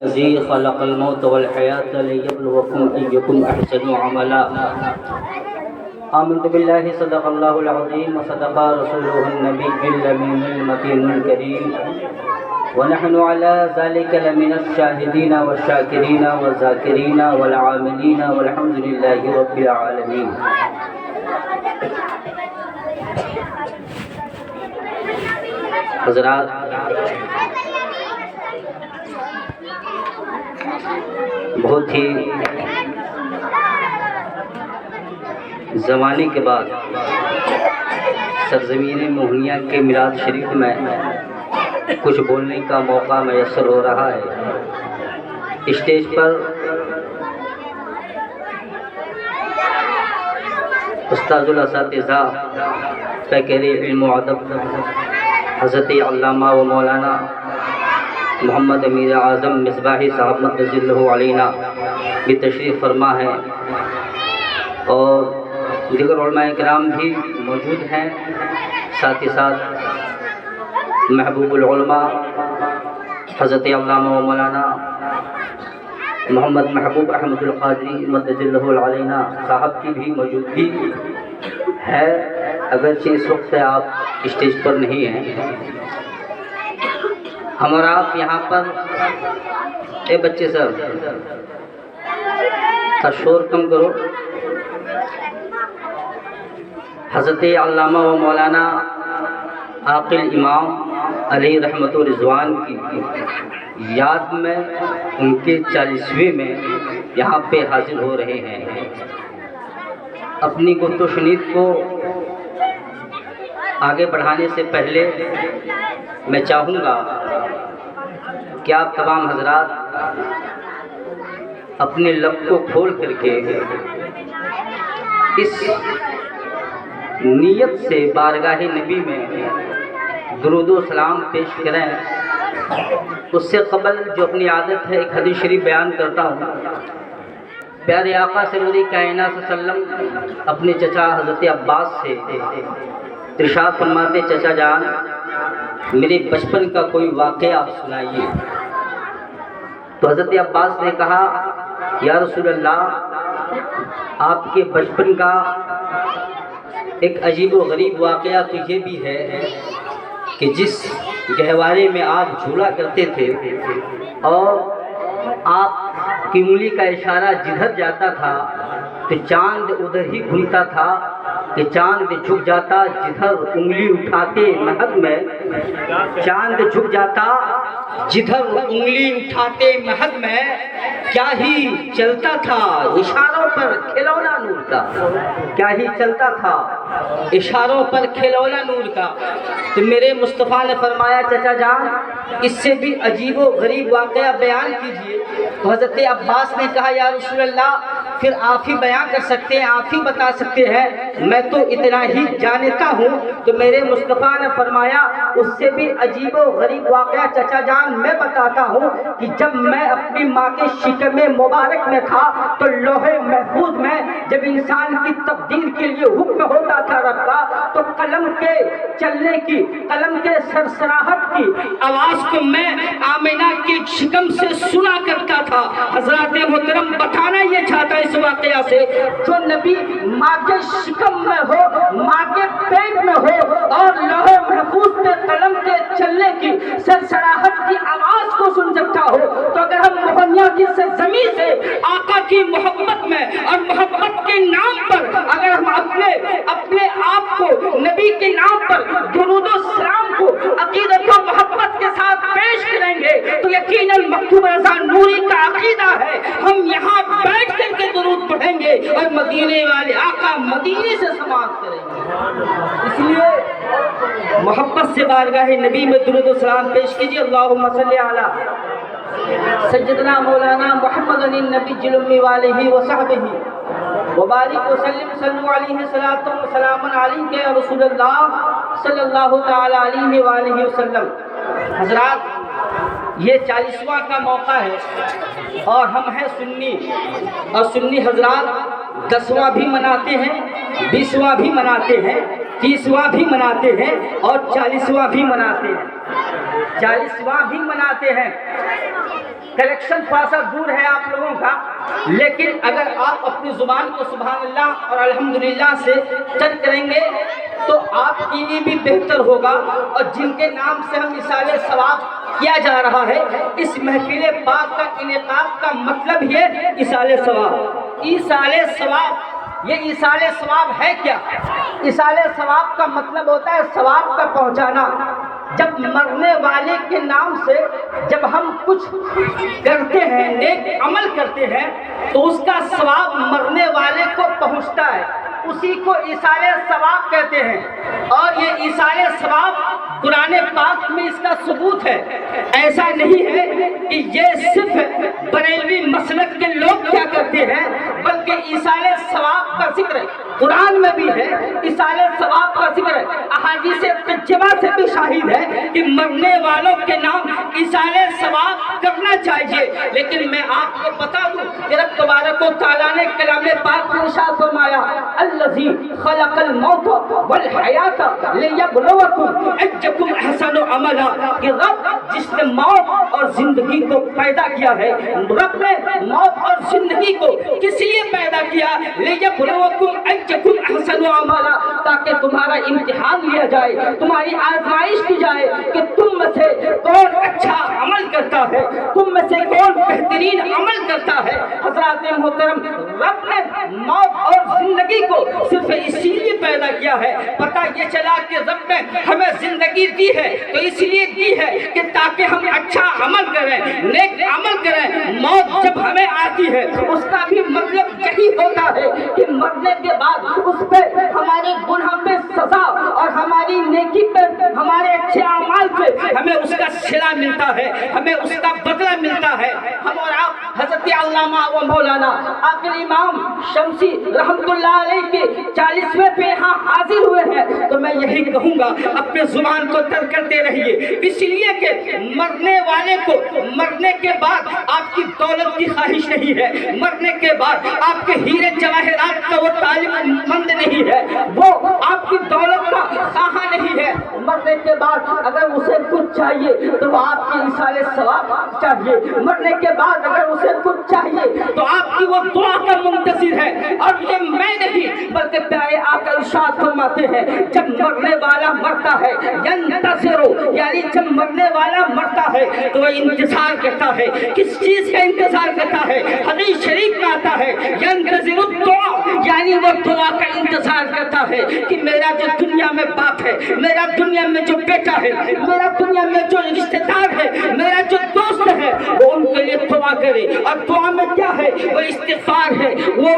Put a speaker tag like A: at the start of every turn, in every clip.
A: الذي خلق الموت والحياة ليبلوكم أيكم أحسن عملا. آمنت بالله صدق الله العظيم وصدق رسوله النبي الأمين المتين الكريم ونحن على ذلك لمن الشاهدين والشاكرين والذاكرين والعاملين والحمد لله رب العالمين. حضرات، بہت ہی زمانے کے بعد سرزمین موہنیہ کے میلاد شریف میں کچھ بولنے کا موقع میسر ہو رہا ہے. اسٹیج پر استاذ الاساتذہ پیکر علم و ادب حضرت علامہ و مولانا محمد امیر اعظم مصباحی صاحب مدظ اللہ علینا بھی تشریف فرما ہے اور دیگر علماء کرام بھی موجود ہیں. ساتھ ہی ساتھ محبوب العلماء حضرت علامہ و مولانا محمد محبوب احمد القادری مدظ اللہ علینا صاحب کی بھی موجودگی ہے، اگرچہ اس وقت آپ اسٹیج پر نہیں ہیں. ہم اور آپ یہاں پر اے بچے سب کا شور کم کرو. حضرت علامہ و مولانا عاقل امام علیہ رحمت و رضوان کی یاد میں ان کے 40ویں میں یہاں پہ حاضر ہو رہے ہیں. اپنی گفت و شنید کو آگے بڑھانے سے پہلے میں چاہوں گا کہ آپ تمام حضرات اپنے لب کو کھول کر کے اس نیت سے بارگاہ نبی میں درود و سلام پیش کریں. اس سے قبل جو اپنی عادت ہے ایک حدیث شریف بیان کرتا ہوں. پیارے آقا سرور کائنات صلی اللہ علیہ وسلم اپنے چچا حضرت عباس سے ارشاد فرماتے، چچا جان میرے بچپن کا کوئی واقعہ آپ سنائیے. تو حضرت عباس نے کہا، یا رسول اللہ آپ کے بچپن کا ایک عجیب و غریب واقعہ تو یہ بھی ہے کہ جس گہوارے میں آپ جھولا کرتے تھے اور آپ کی انگلی کا اشارہ جدھر جاتا تھا تو چاند ادھر ہی گھومتا تھا کہ چاند جھک جاتا جدھر انگلی اٹھاتے مہد میں، چاند جھک جاتا جدھر انگلی اٹھاتے مہد میں، کیا ہی چلتا تھا اشاروں پر کھلونا نور کا، کیا ہی چلتا تھا اشاروں پر کھلونا نور کا. تو میرے مصطفیٰ نے فرمایا، چچا جان اس سے بھی عجیب و غریب واقعہ بیان کیجئے. تو حضرت عباس نے کہا، یا رسول اللہ پھر آپ ہی بیان کر سکتے ہیں، آپ ہی بتا سکتے ہیں، میں تو اتنا ہی جانتا ہوں. تو میرے مصطفیٰ نے فرمایا، اس سے بھی عجیب و غریب واقعہ چچا جان میں بتاتا ہوں کہ جب میں اپنی ماں کے شکم مبارک میں تھا تو لوح محفوظ میں جب انسان کی تقدیر کے لیے حکم ہوتا تھا رب کا، تو قلم کے چلنے کی، قلم کے سرسراہٹ کی آواز کو میں آمینہ کے شکم سے سنا کرتا تھا. حضرات محترم بتانا یہ چاہتا ہے اس واقعہ سے، جو نبی ماں کے شکم میں ہو، ماں کے پیٹ میں ہو اور لوح محفوظ پہ قلم کے چلنے کی سرسراہٹ کی آواز کو سن سکتا ہو، تو اگر ہم موہنیہ کی سرزمین سے آقا کی محبت میں اور محبت کے نام پر اگر ہم اپنے آپ کو نبی کے نام پر درود و سلام کو عقیدت و محبت کے ساتھ پیش کریں گے تو یقیناً مکتوب رضا نوری کا عقیدہ ہے ہم یہاں بیٹھ کر کے درود پڑھیں گے اور مدینے والے آقا مدینے سے سماعت کریں گے. اس لیے محبت سے بارگاہ نبی میں درود و سلام پیش کیجیے. اللہم صلی علی سیدنا مولانا محمد النبی الأمی والہ وصحبہ وبارک وسلم. صلو علیہ صلاۃ و سلام علیک یا رسول اللہ صلی اللہ تعالی علیہ وآلہ وسلم. حضرات یہ 40واں کا موقع ہے اور ہم ہیں سنی، اور سنی حضرات 10واں بھی مناتے ہیں، 20واں بھی مناتے ہیں، 30واں بھی مناتے ہیں اور 40واں بھی مناتے ہیں، 40واں بھی مناتے ہیں. کلیکشن تھوڑا سا دور ہے آپ لوگوں کا، لیکن اگر آپ اپنی زبان کو سبحان اللہ اور الحمدللہ سے چل کریں گے تو آپ کے لیے بھی بہتر ہوگا۔ اور جن کے نام سے ہم ایصال ثواب کیا جا رہا ہے، اس محفل پاک کا انعقاد کا مطلب ہی ہے ایصال ثواب۔ ایصال ثواب، یہ ایصال ثواب ہے کیا؟ ایصال ثواب کا مطلب ہوتا ہے ثواب کا پہنچانا۔ جب مرنے والے کے نام سے جب ہم کچھ کرتے ہیں، نیک عمل کرتے ہیں، تو اس کا ثواب مرنے والے کو پہنچتا ہے، اسی کو ایصال ثواب کہتے ہیں۔ اور یہ ایصال ثواب قرآن پاک میں اس کا ثبوت ہے۔ ایسا نہیں ہے کہ یہ صرف بریلوی مسلک کے لوگ کیا کرتے ہیں، بلکہ ایصال ثواب کا ذکر قرآن میں بھی ہے، ایصال ثواب کا ذکر احادیث طیبہ سے بھی شاہد ہے کہ مرنے والوں کے نام ایصال ثواب کرنا چاہیے۔ لیکن میں آپ کو بتا دوں کہ رب تبارک و تعالیٰ نے کلام پاک میں ارشاد فرمایا، الذی خلق الموت والحیات لیبلوکم ایکم احسن عملا، کہ رب جس نے موت اور زندگی کو پیدا کیا ہے، رب نے موت اور زندگی کو کس لیے پیدا کیا؟ لیبلوکم ایکم احسن عملا، تاکہ تمہارا امتحان لیا جائے، تمہاری آزمائش کی جائے کہ تم میں سے کون اچھا عمل کرتا ہے، تم میں سے کون بہترین عمل کرتا ہے۔ حضرات محترم، رب نے موت اور زندگی کو صرف اسی لیے پیدا کیا ہے، پتہ یہ چلا کہ رب نے ہمیں زندگی دی ہے تو اس لیے دی ہے کہ تاکہ ہم اچھا عمل کریں، نیک عمل کریں۔ موت جب ہمیں آتی ہے اس کا بھی مطلب یہی ہوتا ہے کہ مرنے کے بعد اس پہ ہمارے گناہ پہ سزا اور ہماری نیکی پہ، ہمارے اچھے اعمال پہ ہمیں اس کا صلہ ملتا ہے، ہمیں اس کا بدلہ ملتا ہے۔ ہم اور آپ حضرت علامہ و مولانا عاقل امام شمسی رحمۃ اللہ علیہ کے 40ویں پہ یہاں حاضر ہوئے ہیں، تو میں یہی کہوں گا اپنے زبان کو تر کرتے رہیے، اس لیے کہ مرنے والے کو مرنے کے بعد آپ کی دولت کی خواہش نہیں ہے، مرنے کے بعد آپ کے ہیرے جواہرات کا وہ طالب مند نہیں ہے، وہ آپ کی دولت کا خواہاں نہیں ہے۔ مرنے کے بعد اگر اسے کچھ چاہیے تو وہ آپ کی ایصال ثواب چاہیے، مرنے کے بعد اگر اسے کچھ چاہیے تو آپ کی وہ دعا کا منتظر ہے۔ اور یہ میں نہیں بلکہ پیارے آقا ارشاد فرماتے ہیں، جب مرنے والا مرتا ہے ینتظر، یعنی جب مرنے والا مرتا ہے تو وہ انتظار کرتا ہے۔ کس چیز کا انتظار کرتا ہے؟ حدیث شریف میں آتا ہے ینتظر الدعا، یعنی وہ دعا کا انتظار کرتا ہے کہ میرا جو دنیا میں باپ ہے، میرا دنیا میں جو بیٹا ہے، میرا دنیا میں جو رشتہ دار ہے، میرا جو دوست ہے، وہ ان کے لیے دعا کرے۔ اور دعا میں کیا ہے؟ وہ استغفار ہے، وہ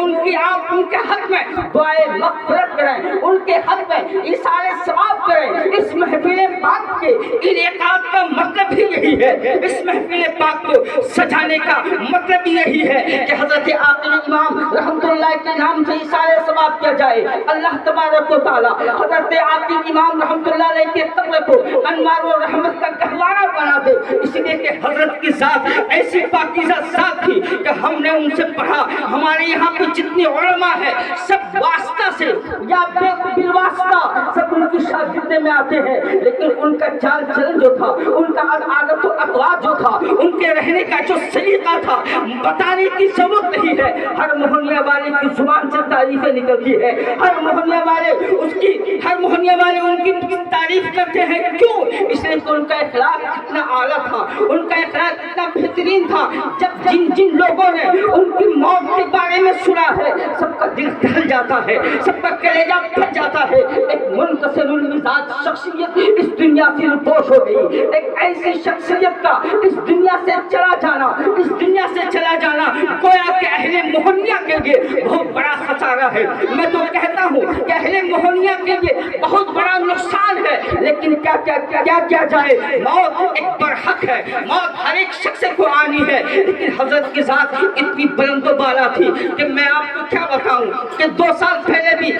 A: آپ ان کے حق میں دعائے مغفرت کریں، ان کے حق میں ایصال ثواب کریں۔ اس محفل پاک کے انعقاد کا مطلب ہی یہی ہے، اس محفل پاک کو سجانے کا مطلب یہی ہے کہ حضرت عاقل امام رحمۃ اللہ کے نام سے ایصال ثواب کیا جائے۔ اللہ تبارک و تعالیٰ حضرت عاقل امام رحمۃ اللہ علیہ کے قبر کو انوار و رحمت کا گہوارہ بنا دے، اس لیے کہ حضرت کی ذات ایسی پاکیزہ ذات تھی کہ ہم نے ان سے پڑھا۔ ہمارے یہاں پہ جتنے علماء ہیں سب واسطہ سے یا بالواسطہ سب ان کی شاگردی میں آتے ہیں، لیکن ان کا چال چلن جو تھا، ان کا عادت و اقوال جو تھا، ان کے رہنے کا جو سلیقہ تھا، بتانے کی ضرورت نہیں ہے۔ ہر محلے والے کی زبان سے تعریفیں نکلتی ہے، ہر محلے والے ان کی تعریف کرتے ہیں۔ کیوں؟ اس لیے کہ ان کا اخلاق کتنا اعلیٰ تھا، ان کا اخلاق کتنا بہترین تھا۔ جب جن لوگوں نے ان کی موت کے بارے میں سنا ہے، سب کا دل دہل جاتا ہے، سب کا کلیجہ پھٹ جاتا ہے۔ ایک منکسر المزاج شخصیت اس دنیا سے رپوش ہو گئی، ایک ایسی شخصیت کا اس دنیا سے چلا جانا گویا کہ اہل موہنیا کے لیے بہت بڑا خسارہ ہے۔ میں تو کہتا ہوں کہ اہل موہنیا کے لیے بہت بڑا نقصان ہے، لیکن کیا جائے، موت ایک برحق ہے، موت ہر ایک شخص کو آنی ہے۔ لیکن حضرت کی ذات اتنی بلند و بالا تھی کہ میں آپ کو کیا بتاؤں کہ 2 سال پہلے بھی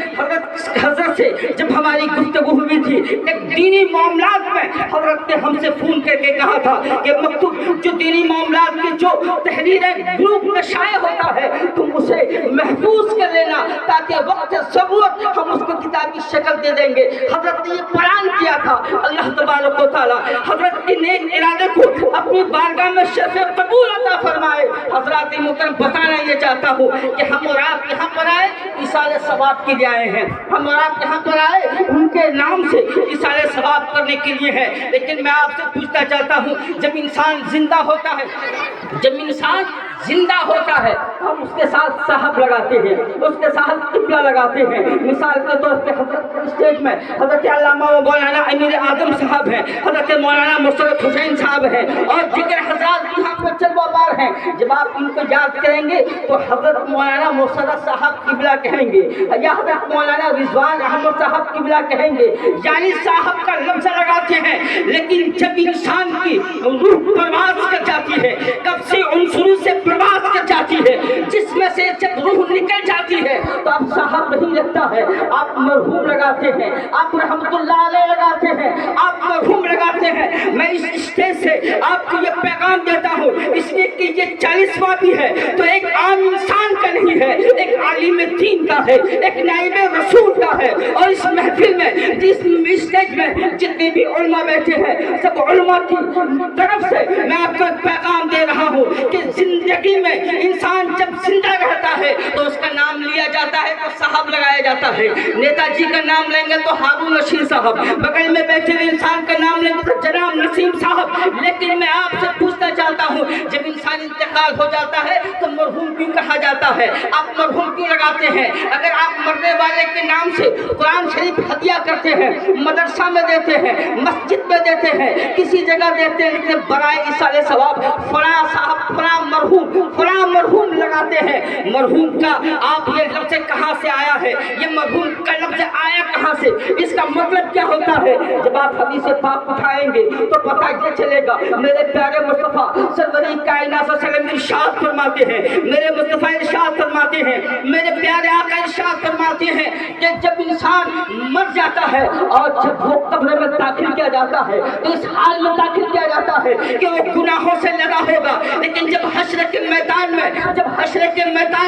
A: حضرت سے جب ہماری گفتگو ہوئی تھی، ایک دینی معاملات میں حضرت نے ہم سے فون کر کے کہا تھا کہ مکتوب جو دینی معاملات کے جو تحریریں گروپ میں شائع ہوتا ہے تم اسے محفوظ کر لینا تاکہ وقت ضرورت ہم اس کو کتابی شکل دے دیں گے۔ حضرت نے یہ پلان کیا تھا، اللہ تبارک و تعالیٰ حضرت کے نیک ارادے کو اپنی بارگاہ میں شرف قبول عطا فرمائے۔ حضرات محترم بتانا یہ چاہتا ہوں کہ ہم اور آپ یہاں پر آئے ایصال ثواب کے لیے آئے ہیں، ہم اور آپ یہاں پر آئے ان کے نام سے ایصال ثواب کرنے کے لیے ہے۔ لیکن میں آپ سے پوچھنا چاہتا ہوں، جب انسان زندہ ہوتا ہے، جب انسان زندہ ہوتا ہے ہم اس کے ساتھ صاحب لگاتے ہیں، اس کے ساتھ قبلہ لگاتے ہیں۔ مثال کے طور پہ حضرت اسٹیج میں حضرت علامہ و مولانا امیر اعظم صاحب ہیں، حضرت مولانا مسرت حسین صاحب ہیں اور دیگر حضرات یہاں پہ چلوا بار ہیں۔ جب آپ ان کو یاد کریں گے تو حضرت مولانا مسرت صاحب قبلہ کہیں گے یا حضرت مولانا رضوان احمد صاحب قبلہ کہیں گے، یعنی صاحب کا لفظ لگاتے ہیں۔ لیکن جب انسان کی روح پرواز کر جاتی ہے، کب سے عنصروں سے پرواز کر جاتی ہے، جس میں سے جب روح نکل جاتی ہے تو اب صاحب نہیں لگتا ہے، آپ مرحوم لگاتے ہیں، آپ رحمت اللہ علیہ لگاتے ہیں، آپ مرحوم لگاتے ہیں۔ میں اس اسٹیج سے آپ کو یہ پیغام دیتا ہوں اس لیے کہ یہ 40واں بھی ہے تو ایک عام انسان کا نہیں ہے، ایک عالم دین کا ہے، ایک نائب رسول کا ہے۔ اور اس محفل میں جس اسٹیج میں جتنے بھی علماء بیٹھے ہیں سب علماء کی طرف سے میں آپ کو پیغام دے رہا ہوں کہ زندگی میں انسان جب زندہ رہتا ہے تو اس کا نام لیا جاتا ہے تو صاحب لگایا جاتا ہے۔ نیتا جی کا نام لیں گے تو ہارون رشید صاحب، بغل میں بیٹھے ہوئے انسان کا نام لیں گے تو جناب نسیم صاحب۔ لیکن میں آپ سے پوچھنا چاہتا ہوں، جب انسان انتقال ہو جاتا ہے تو مرحوم کیوں کہا جاتا ہے؟ آپ مرحوم کیوں لگاتے ہیں؟ اگر آپ مرنے والے کے نام سے قرآن شریف ہدیہ کرتے ہیں، مدرسہ میں دیتے ہیں، مسجد میں دیتے ہیں، کسی جگہ دیتے ہیں، لیکن برائے ایصال ثواب فلاں صاحب فلاں مرحوم لگاتے ہیں۔ مرحوم کا آپ یہ لفظ کہاں سے آیا ہے؟ یہ مرحوم کا لفظ آیا کہاں سے؟ اس کا مطلب کیا ہوتا ہے؟ جب آپ حدیث پاک اٹھائیں گے تو پتہ یہ چلے گا۔ میرے پیارے مصطفیٰ سرور کائنات صلی اللہ علیہ وسلم ارشاد فرماتے ہیں، میرے مصطفیٰ ارشاد فرماتے ہیں، میرے پیارے آقا ارشاد فرماتے ہیں کہ جب انسان مر جاتا ہے اور جب وہ قبر میں داخل کیا جاتا ہے تو اس حال میں داخل کیا جاتا ہے کہ وہ گناہوں سے لگا ہوگا، لیکن جب حشر کے میدان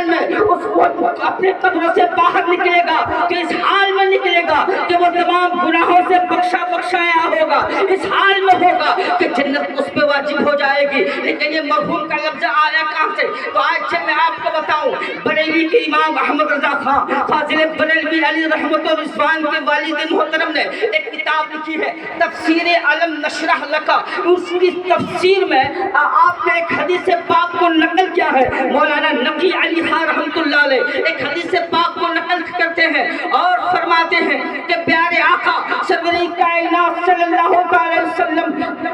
A: میں اس کو اپنے قبر سے باہر نکلے گا تو اس حال میں نکلے گا کہ وہ تمام گناہوں سے بخشایا ہوگا، اس حال میں ہوگا کہ جنت اس پہ واجب ہو جائے گی۔ لیکن یہ مرحوم کا لفظ آیا کہاں سے؟ تو آج سے میں آپ کو بتاؤں، بریلی کے امام احمد رضا خان فاضل بریلوی علی رحمت و رضوان کے والد محترم نے ایک کتاب لکھی ہے تفسیر علم نشرح لکا۔ اس کی تفسیر میں آپ نے ایک حدیث پاک کو نقل کیا ہے، مولانا نقی علی خان رحمت اللہ علیہ ایک حدیث پاک کو نقل کرتے ہیں اور فرماتے ہیں کہ پیارے آقا سرور کائنات صلی اللہ علیہ وسلم،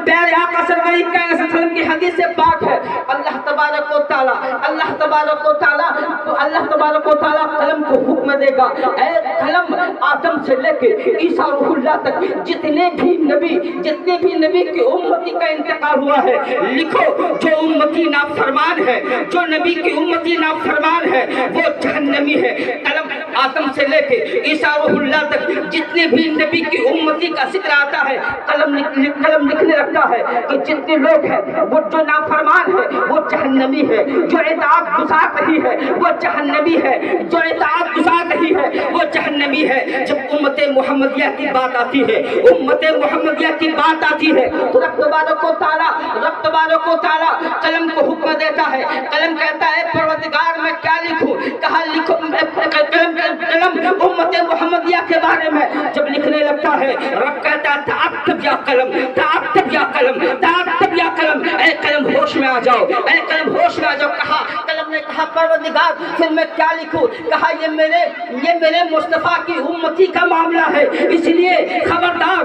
A: پیارے آقا سرور کائنات صلی اللہ علیہ وسلم کی حدیث پاک ہے، اللہ تبارک و تعالیٰ قلم کو حکم دے گا، اے قلم آدم سے لے کے عیسیٰ روح اللہ تک جتنے بھی نبی کی امتی کا انتقال ہوا ہے، لکھو جو امتی نافرمان ہے، جو نبی کی امتی نافرمان ہے وہ جہنمی ہے۔ قلم آدم سے لے کے عیسیٰ روح اللہ تک جتنے بھی نبی کی امتی کا ذکر آتا ہے، قلم لکھنے رکھتا ہے کہ جتنے لوگ ہیں وہ جو نافرمان ہے وہ جہنمی ہے، جو اطاعت گزار نہیں ہے وہ جہنمی ہے، جو اطاعت گزار نہیں ہے وہ جہنمی ہے۔ جب امت محمدیہ کی بات آتی ہے، تو رب تبارک و تعالیٰ قلم کو حکم دیتا ہے، قلم کہتا ہے پروردگار میں کیا لکھوں؟ کہا لکھو قلم امت محمدیہ کے بارے میں جب لکھنے لگتا ہے، رب کہتا ہے تعتب یا قلم، اے قلم ہوش میں آ جاؤ، قلم نے کہا پروردگار پھر میں کیا لکھوں؟ کہا یہ میرے مصطفیٰ کی امتی کا معاملہ ہے، اس لیے خبردار،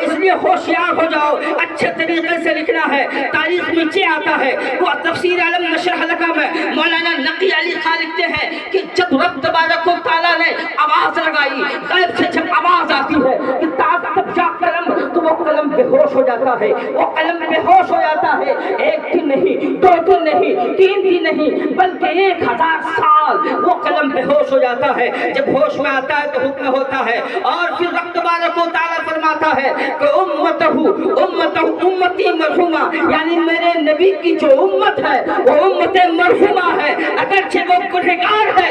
A: اس لیے ہوشیار ہو جاؤ، اچھے طریقے سے لکھنا ہے۔ تاریخ نیچے آتا ہے، وہ تفسیر علم نشرح لکا میں مولانا نقی علی خان لکھتے ہیں کہ جب رب تبارک و تعالیٰ نے آواز لگائی، غیب سے جب آواز آتی ہے کہ تعتب یا قلم، تو وہ قلم بے ہوش ہو جاتا ہے، ایک دن نہیں، دو دن نہیں، تین دن نہیں، بلکہ 1000 سال وہ قلم بے ہوش ہو جاتا ہے۔ جب ہوش میں آتا ہے تو حکم ہوتا ہے اور پھر رب تبارک و تعالیٰ فرماتا ہے کہ امتی مرحومہ، یعنی میرے نبی کی جو امت ہے وہ امت مرحومہ ہے، اگرچہ وہ گنہگار ہے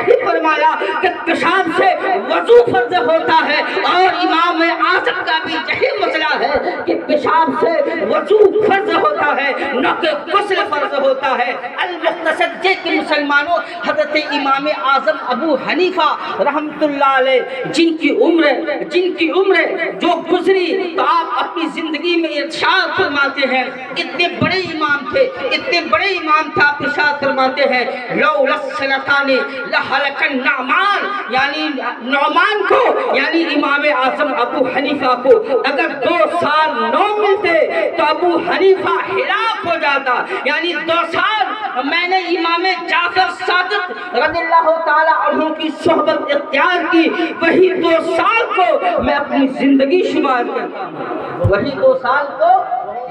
A: یہی فرمایا کہ پیشاب سے وضو فرض ہوتا ہے، اور امام اعظم کا بھی یہی مسئلہ ہے کہ پیشاب سے وضو فرض ہوتا ہے، نہ کہ غسل فرض ہوتا ہے۔ المختصر یہ کہ مسلمانوں، حضرت امام اعظم ابو حنیفہ رحمۃ اللہ علیہ جن کی عمر جو گزری، تو آپ اپنی زندگی میں ارشاد فرماتے ہیں، اتنے بڑے امام تھے، آپ ارشاد فرماتے ہیں لولا السنتان لہلک النعمان، یعنی نعمان کو، یعنی امام اعظم ابو حنیفہ کو اگر 2 سال نہ ملتے تو ابو حنیفہ ہلاک ہو جاتا۔ یعنی 2 سال میں نے امام جعفر صادق رضی اللہ تعالی عنہ کی صحبت اختیار کی، وہی 2 سال کو میں اپنی زندگی شمار کرتا ہوں، وہی 2 سال کو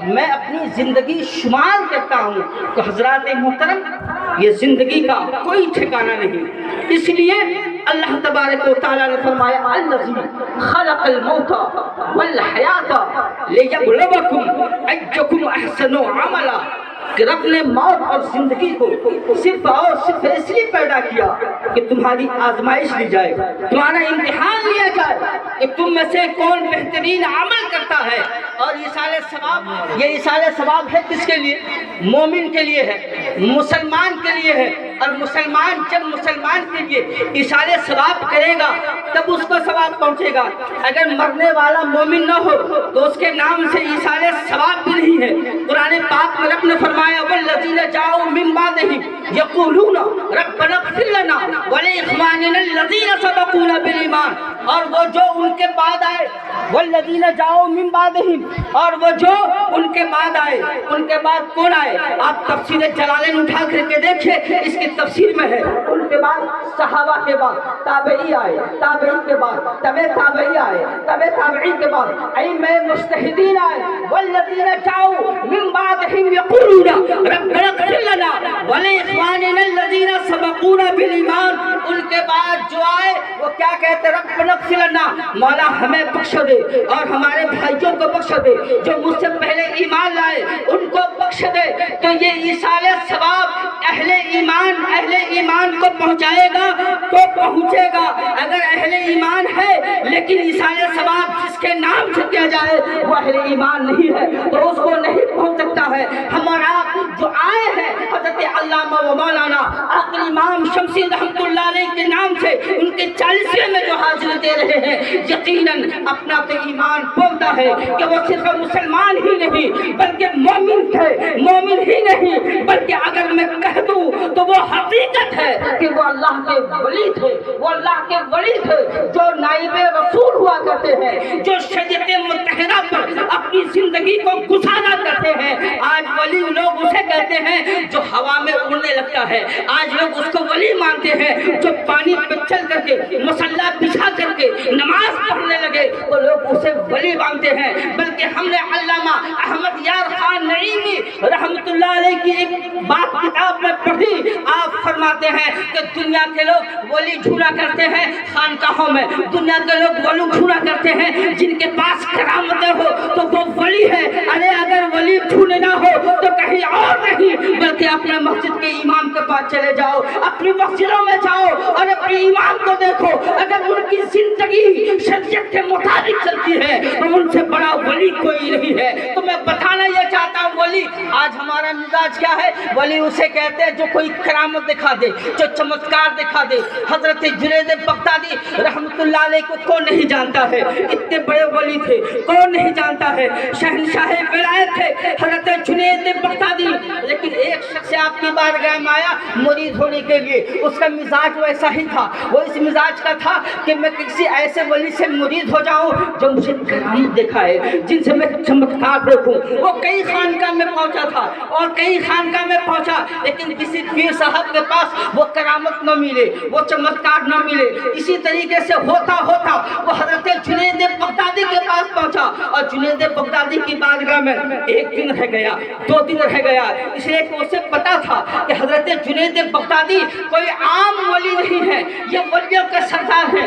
A: میں اپنی زندگی شمار کرتا ہوں۔ تو حضرات محترم، یہ زندگی کا کوئی ٹھکانہ نہیں، اس لیے اللہ تبارک و تعالیٰ نے فرمایا الذی خلق الموت والحیات لیبلوکم ایکم احسن عملا، کہ رب نے موت اور زندگی کو صرف اور صرف اس لیے پیدا کیا کہ تمہاری آزمائش لی جائے، تمہارا امتحان لیا جائے کہ تم میں سے کون بہترین عمل کرتا ہے۔ اور یہ ایصال ثواب ہے کس کے لیے؟ مومن کے لیے ہے، مسلمان کے لیے ہے۔ اور مسلمان جب مسلمان کے لیے ایصال ثواب کرے گا تب اس کو ثواب پہنچے گا۔ اگر مرنے والا مومن نہ ہو تو اس کے نام سے ایصال ثواب بھی نہیں ہے۔ قرآن پاک میں رب نے فرمایا والذین جاؤوا من بعدہم یقولون ربنا اغفر لنا ولاخواننا الذین سبقونا بالایمان، اور وہ جو ان کے بعد آئے، والذین جاؤوا من بعدہم، اور وہ جو ان کے بعد آئے، ان کے بعد کون آئے؟ آپ تفسیر جلالین اٹھا کر کے دیکھیں، اس کی تفسیر میں ہے ان کے بعد صحابہ کے بعد تابعی آئے، تابعی کے بعد تبع تابعی آئے، تبع تابعی کے بعد ائمہ مجتہدین آئے، والذین جاؤوا من بعدہم یقولون ربنا اغفر لنا ولاخواننا الذین سبقونا بالایمان، ان کے بعد جو آئے وہ کیا کہتے؟ ربنا اغفر لنا، مولا ہمیں بخش دے اور ہمارے بھائیوں کو بخش دے جو مجھ سے پہلے ایمان لائے، ان کو بخش دے۔ تو یہ ایصال ثواب اہل ایمان کو پہنچائے گا تو پہنچے گا۔ اگر اہل ایمان ہے لیکن ایصال ثواب جس کے نام سے کیا جائے وہ اہل ایمان نہیں ہے تو اس کو نہیں پہنچ سکتا ہے۔ ہمارا جو آئے ہیں حضرت علامہ و مولانا عقل امام شمسی رحمۃ اللہ علیہ کے نام سے ان کے 40ویں میں جو حاضری دے رہے ہیں، یقیناً اپنا تو ایمان بولتا ہے کہ وہ صرف مسلمان ہی نہیں بلکہ مومن تھے، مومن ہی نہیں بلکہ اگر میں کہہ دوں تو وہ حقیقت ہے کہ وہ اللہ کے ولی تھے، وہ اللہ کے ولی تھے جو نائب رسول ہوا کرتے ہیں، جو شریعت متحدہ پر اپنی زندگی کو گزارا کرتے ہیں۔ آج ولی لوگ اسے کہتے ہیں جو ہوا میں اڑنے لگتا ہے، آج لوگ اس کو ولی مانتے ہیں جو پانی پہ چل کر کے مصلی بچھا کر کے نماز پڑھنے لگے تو لوگ اسے ولی مانتے ہیں۔ بلکہ ہم نے علامہ احمد یار خان نعیمی رحمۃ اللہ علیہ کی ایک بات کتاب میں پڑھی، آپ فرماتے ہیں کہ دنیا کے لوگ ولی ڈھونڈا کرتے ہیں خانقاہوں میں، دنیا کے لوگ ولی ڈھونڈا کرتے ہیں جن کے پاس کرامتیں ہو تو وہ ولی ہے۔ ارے اگر ولی ڈھونڈنا ہو تو کہیں اور نہیں بلکہ اپنے مسجد کے امام کے پاس چلے جاؤ، اپنی مسجدوں میں جاؤ اور اپنے امام کو دیکھو، اگر ان کی زندگی شریعت کے مطابق چلتی ہے تو ان سے بڑا ولی کوئی نہیں ہے۔ تو میں بتانا یہ چاہتا ہوں ولی آج ہمارا مزاج کیا ہے؟ ولی اسے کہتے ہیں جو کوئی کرامت دکھا دے، جو چمتکار دکھا دے۔ حضرت جنید بغدادی رحمۃ اللہ علیہ کو کون نہیں جانتا ہے؟ اتنے بڑے ولی تھے، کون نہیں جانتا ہے؟ شہنشاہ ولایت تھے حضرت جنید بغدادی۔ لیکن ایک شخص آپ کی بارگاہ میں آیا مرید ہونے کے لیے، اس کا مزاج ویسا ہی تھا، وہ اس مزاج کا تھا کہ میں کسی ایسے ولی سے مرید ہو جاؤں جو مجھے کرامت دکھائے، جن سے میں چمتکار دیکھوں۔ وہ کئی خانقاہ میں پہنچا تھا اور کئی خانقاہ میں پہنچا لیکن کسی پیر صاحب کے پاس وہ کرامت نہ ملے، وہ چمتکار نہ ملے۔ اسی طریقے سے ہوتا وہ حضرت جنید بغدادی کے پاس پہنچا اور جنید بغدادی کی بارگاہ میں 1 دن رہ گیا، 2 دن رہ گیا، اس لیے کہ اسے پتا تھا کہ حضرت جنید بغدادی کوئی عام ولی نہیں ہے، یہ ولیوں کے سردار ہیں۔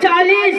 A: 40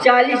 A: 40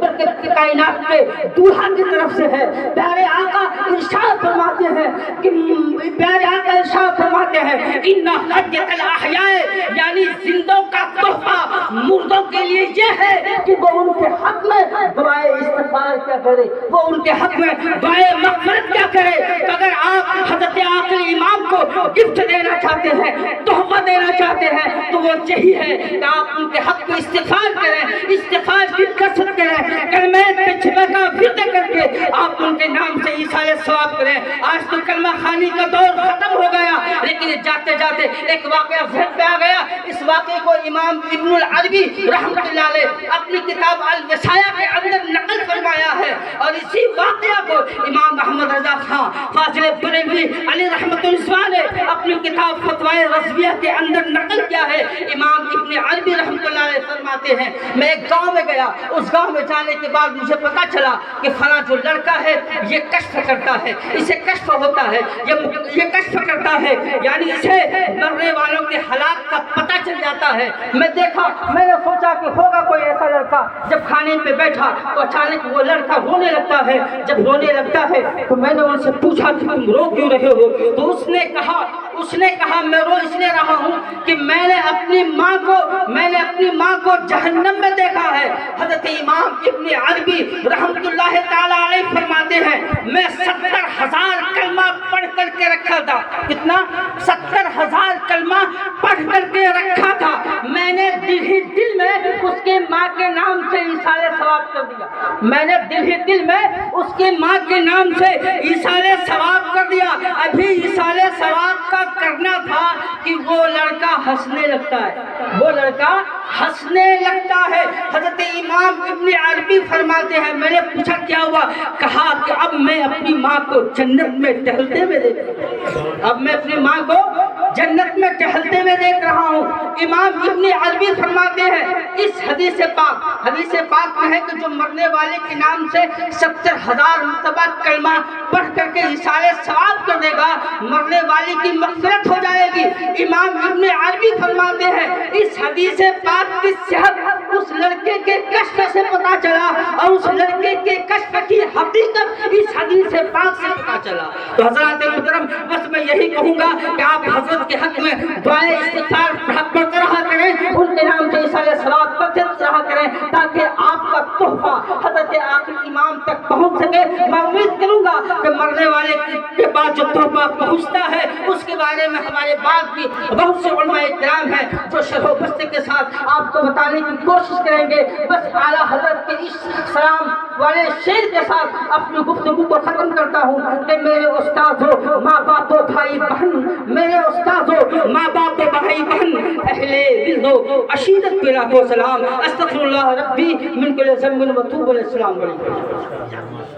A: بلکہ کائنات کے دولہا کی طرف سے ہے۔ پیارے آقا ارشاد فرماتے ہیں کہ اِنَّ حَدْيَةَ الْأَحْيَاءِ یعنی زندوں کا تحفہ مردوں کے لیے یہ ہے کہ وہ ان کے حق میں دعائے استغفار کیا کرے، وہ ان کے حق میں دعائے مغفرت کیا کرے۔ تو اگر آپ حضرت عاقل امام کو گفٹ دینا چاہتے ہیں، تحفہ دینا چاہتے ہیں، تو وہ یہی ہے کہ آپ ان کے حق میں استغفار کریں، استغفار کی کثرت کریں، کلمہ تجھبہ کا ورد کر کے آپ ان کے نام سے ایصال ثواب کریں۔ آج تو کلمہ خوانی کا دور ختم ہو گیا، لیکن جاتے جاتے ایک واقعہ ذہن پہ آ گیا۔ اس واقعے کو امام ابن العربی رحمۃ اللہ علیہ اپنی کتاب الوصایہ کے اندر نقل فرمایا ہے، اور اسی واقعہ کو امام محمد رضا خان فاضل بریلوی علی رحمۃ اللہ نے اپنی کتاب فتوائے رضویہ کے اندر نقل کیا ہے۔ امام ابن عربی رحمۃ اللہ علیہ فرماتے ہیں میں ایک گاؤں میں گیا، اس گاؤں میں جانے کے بعد مجھے پتا چلا کہ فلاں جو لڑکا ہے یہ کشف کرتا ہے، اسے کشف ہوتا ہے، یہ کشف کرتا ہے، یعنی اسے مرنے والوں کے حالات کا پتہ چل جاتا ہے۔ میں دیکھا، میں نے سوچا کہ ہوگا کوئی ایسا لڑکا، جب کھانے پہ بیٹھا تو اچانک وہ لڑکا رونے لگتا ہے۔ جب رونے لگتا ہے تو میں نے ان سے پوچھا کہ تم رو کیوں رہے ہو؟ تو اس نے کہا میں رو اس لیے رہا ہوں کہ میں نے اپنی ماں کو جہنم میں دیکھا ہے۔ حضرت امام ابن عربی رحمۃ اللہ تعالی علیہ فرماتے ہیں میں 70,000 کلمہ پڑھ کر کے رکھا تھا۔ کتنا؟ 70,000 کلمہ پڑھ کر کے رکھا تھا۔ میں نے دل ہی دل میں اس کی ماں کے نام سے ایصال ثواب کر دیا۔ میں نے دل ہی دل میں اس کی ماں کے نام سے ایصال ثواب کر دیا۔ ابھی ایصال ثواب کا کرنا تھا کہ وہ لڑکا ہنسنے لگتا ہے۔ حضرت امام ابن عربی فرماتے ہیں میں نے پوچھا کیا ہوا؟ کہا کہ اب میں اپنی ماں کو جنت میں ٹہلتے ہوئے دیکھ رہا ہوں۔ امام ابن عربی فرماتے ہیں اس حدیث پاک میں ہے کہ جو مرنے والے کے نام سے 70,000 مرتبہ کلمہ پڑھ کر کے ایصال ثواب کر دے گا، مرنے والے کی مغفرت ہو جائے گی۔ امام ابن عربی فرماتے ہیں اس حدیث پاک کی صحت اس لڑکے کے کشف سے پتہ چلا، اور اس لڑکے کے کشف کی حقیقت اس حدیث پاک سے پتہ چلا۔ تو حضرات محترم، بس میں یہی کہوں گا کہ آپ حضرت کے حق میں دعائے استغفار پڑھتے رہا کریں، ان کے نام سے ایصال ثواب پڑھتے رہا کریں، تاکہ آپ کا تحفہ حضرت عاقل امام تک پہنچ سکے۔ میں امید کروں گا کہ مرنے والے کے بعد جو تحفہ پہنچتا ہے اس کے بارے میں ہمارے بعد بھی بہت سے علماء کرام ہیں جو شرح و بسط کے ساتھ آپ کو بتانے کی کوشش کریں گے۔ بس اعلیٰ حضرت کے اس سلام والے شعر کے ساتھ اپنی گفتگو کو ختم کرتا ہوں کہ میرے استاد ہو ماں باپ و بھائی بہن، میرے استاد ہو ماں باپ و بھائی بہن، اہل دل ہو عشیرت پہ لاکھوں سلام، استغفر اللہ ربی من کل ذنب و توب علیہ السلام علیکم۔